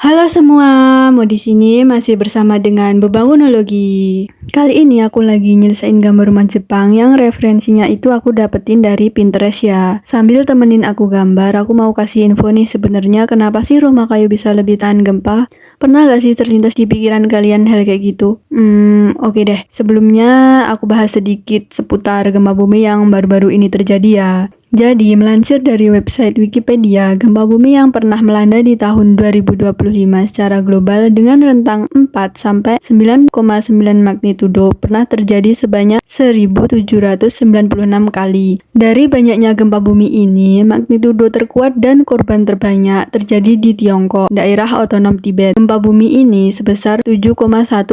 Halo semua, mau di sini masih bersama dengan Bebangunologi. Kali ini aku lagi nyelesain gambar rumah Jepang yang referensinya itu aku dapetin dari Pinterest ya. Sambil temenin aku gambar, aku mau kasih info nih sebenarnya kenapa sih rumah kayu bisa lebih tahan gempa? Pernah gak sih terlintas di pikiran kalian hal kayak gitu? Oke deh. Sebelumnya aku bahas sedikit seputar gempa bumi yang baru-baru ini terjadi ya. Jadi, melansir dari website Wikipedia, gempa bumi yang pernah melanda di tahun 2025 secara global dengan rentang 4 sampai 9,9 magnitudo pernah terjadi sebanyak 1796 kali. Dari banyaknya gempa bumi ini, magnitudo terkuat dan korban terbanyak terjadi di Tiongkok, daerah otonom Tibet. Gempa bumi ini sebesar 7,1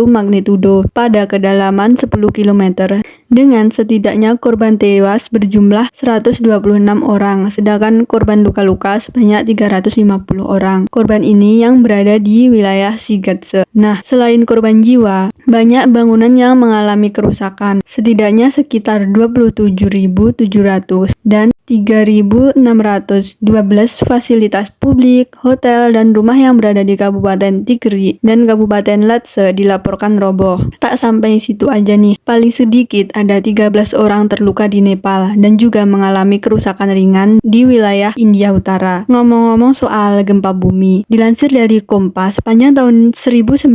magnitudo pada kedalaman 10 km dengan setidaknya korban tewas berjumlah 126 orang, sedangkan korban luka-luka sebanyak 350 orang. Korban ini yang berada di wilayah Shigatse. Nah, selain korban jiwa, banyak bangunan yang mengalami kerusakan, setidaknya sekitar 27.700 dan 3.612 fasilitas publik, hotel, dan rumah yang berada di Kabupaten Tigri dan Kabupaten Lhasa dilaporkan roboh. Tak sampai situ aja nih, paling sedikit ada 13 orang terluka di Nepal dan juga mengalami kerusakan ringan di wilayah India Utara. Ngomong-ngomong soal gempa bumi, dilansir dari Kompas, sepanjang tahun 1990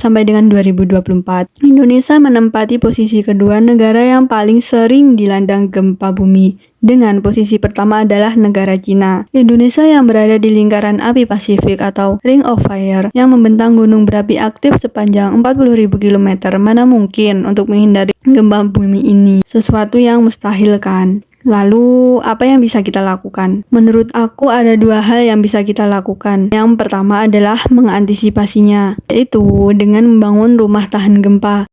sampai dengan 2024, Indonesia menempati posisi kedua negara yang paling sering dilanda gempa bumi. Dengan posisi pertama adalah negara Cina. Indonesia yang berada di lingkaran api Pasifik atau Ring of Fire yang membentang gunung berapi aktif sepanjang 40.000 km. Mana mungkin untuk menghindari gempa bumi ini? Sesuatu yang mustahil kan? Lalu, apa yang bisa kita lakukan? Menurut aku ada dua hal yang bisa kita lakukan. Yang pertama adalah mengantisipasinya, yaitu dengan membangun rumah tahan gempa.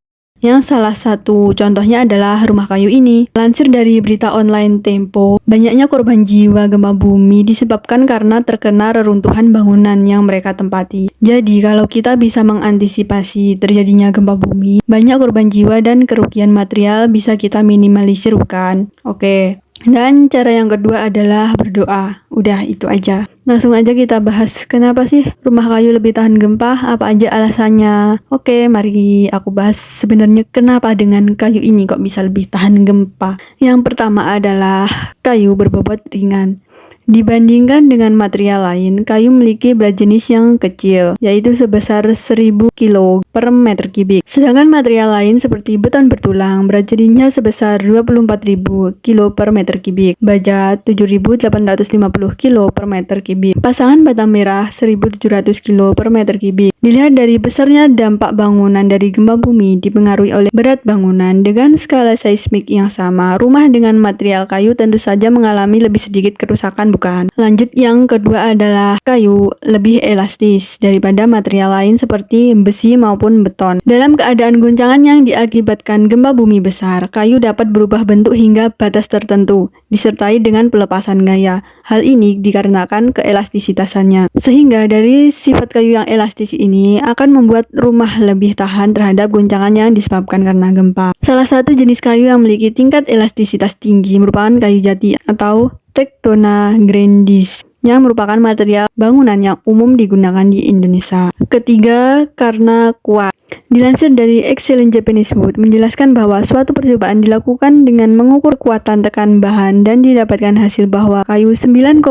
Yang salah satu contohnya adalah rumah kayu ini. Lansir dari berita online Tempo, banyaknya korban jiwa gempa bumi disebabkan karena terkena reruntuhan bangunan yang mereka tempati. Jadi, kalau kita bisa mengantisipasi terjadinya gempa bumi, banyak korban jiwa dan kerugian material bisa kita minimalisir, bukan? Oke. Dan cara yang kedua adalah berdoa. Udah, itu aja. Langsung aja kita bahas kenapa sih rumah kayu lebih tahan gempa, apa aja alasannya. Oke, mari aku bahas sebenarnya kenapa dengan kayu ini kok bisa lebih tahan gempa. Yang pertama adalah kayu berbobot ringan. Dibandingkan dengan material lain, kayu memiliki berat jenis yang kecil, yaitu sebesar 1000 kg per meter kubik. Sedangkan material lain seperti beton bertulang, berat jenisnya sebesar 24.000 kg per meter kubik, baja 7.850 kg per meter kubik, pasangan bata merah 1.700 kg per meter kubik. Dilihat dari besarnya dampak bangunan dari gempa bumi dipengaruhi oleh berat bangunan dengan skala seismik yang sama, rumah dengan material kayu tentu saja mengalami lebih sedikit kerusakan, bukan? Lanjut, yang kedua adalah kayu lebih elastis daripada material lain seperti besi maupun beton. Dalam keadaan guncangan yang diakibatkan gempa bumi besar, kayu dapat berubah bentuk hingga batas tertentu, disertai dengan pelepasan gaya. Hal ini dikarenakan keelastisitasannya. Sehingga dari sifat kayu yang elastis ini akan membuat rumah lebih tahan terhadap guncangan yang disebabkan karena gempa. Salah satu jenis kayu yang memiliki tingkat elastisitas tinggi merupakan kayu jati atau Tectona grandis, yang merupakan material bangunan yang umum digunakan di Indonesia. Ketiga, karena kuat. Dilansir dari Excellent Japanese Wood menjelaskan bahwa suatu percobaan dilakukan dengan mengukur kekuatan tekan bahan dan didapatkan hasil bahwa kayu 9,5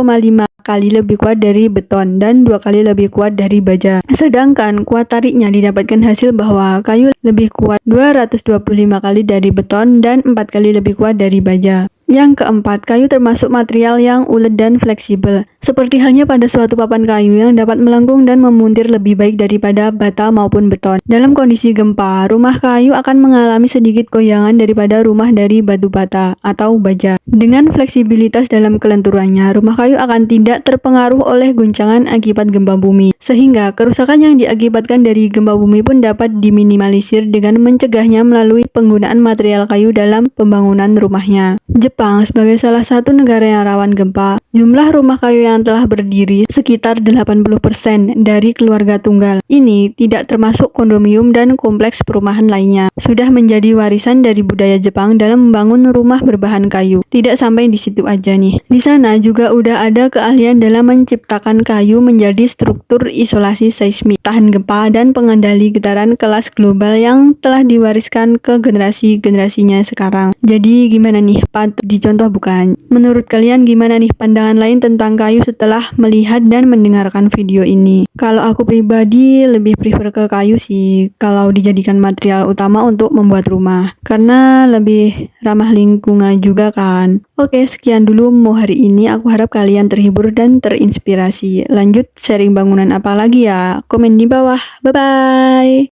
kali lebih kuat dari beton dan 2 kali lebih kuat dari baja. Sedangkan kuat tariknya didapatkan hasil bahwa kayu lebih kuat 225 kali dari beton dan 4 kali lebih kuat dari baja. Yang keempat, kayu termasuk material yang ulet dan fleksibel. Seperti halnya pada suatu papan kayu yang dapat melengkung dan memuntir lebih baik daripada bata maupun beton. Dalam kondisi gempa, rumah kayu akan mengalami sedikit goyangan daripada rumah dari batu bata atau baja. Dengan fleksibilitas dalam kelenturannya, rumah kayu akan tidak terpengaruh oleh guncangan akibat gempa bumi. Sehingga kerusakan yang diakibatkan dari gempa bumi pun dapat diminimalisir dengan mencegahnya melalui penggunaan material kayu dalam pembangunan rumahnya. Jepang sebagai salah satu negara yang rawan gempa, jumlah rumah kayu yang yang telah berdiri sekitar 80% dari keluarga tunggal. Ini tidak termasuk kondominium dan kompleks perumahan lainnya. Sudah menjadi warisan dari budaya Jepang dalam membangun rumah berbahan kayu. Tidak sampai di situ aja nih. Di sana juga udah ada keahlian dalam menciptakan kayu menjadi struktur isolasi seismik, tahan gempa, dan pengendali getaran kelas global yang telah diwariskan ke generasi-generasinya sekarang. Jadi gimana nih, patut dicontoh bukan? Menurut kalian gimana nih pandangan lain tentang kayu setelah melihat dan mendengarkan video ini? Kalau aku pribadi lebih prefer ke kayu sih kalau dijadikan material utama untuk membuat rumah, karena lebih ramah lingkungan juga kan. Oke, sekian dulu mau hari ini. Aku harap kalian terhibur dan terinspirasi. Lanjut sharing bangunan apa lagi ya? Komen di bawah. Bye-bye!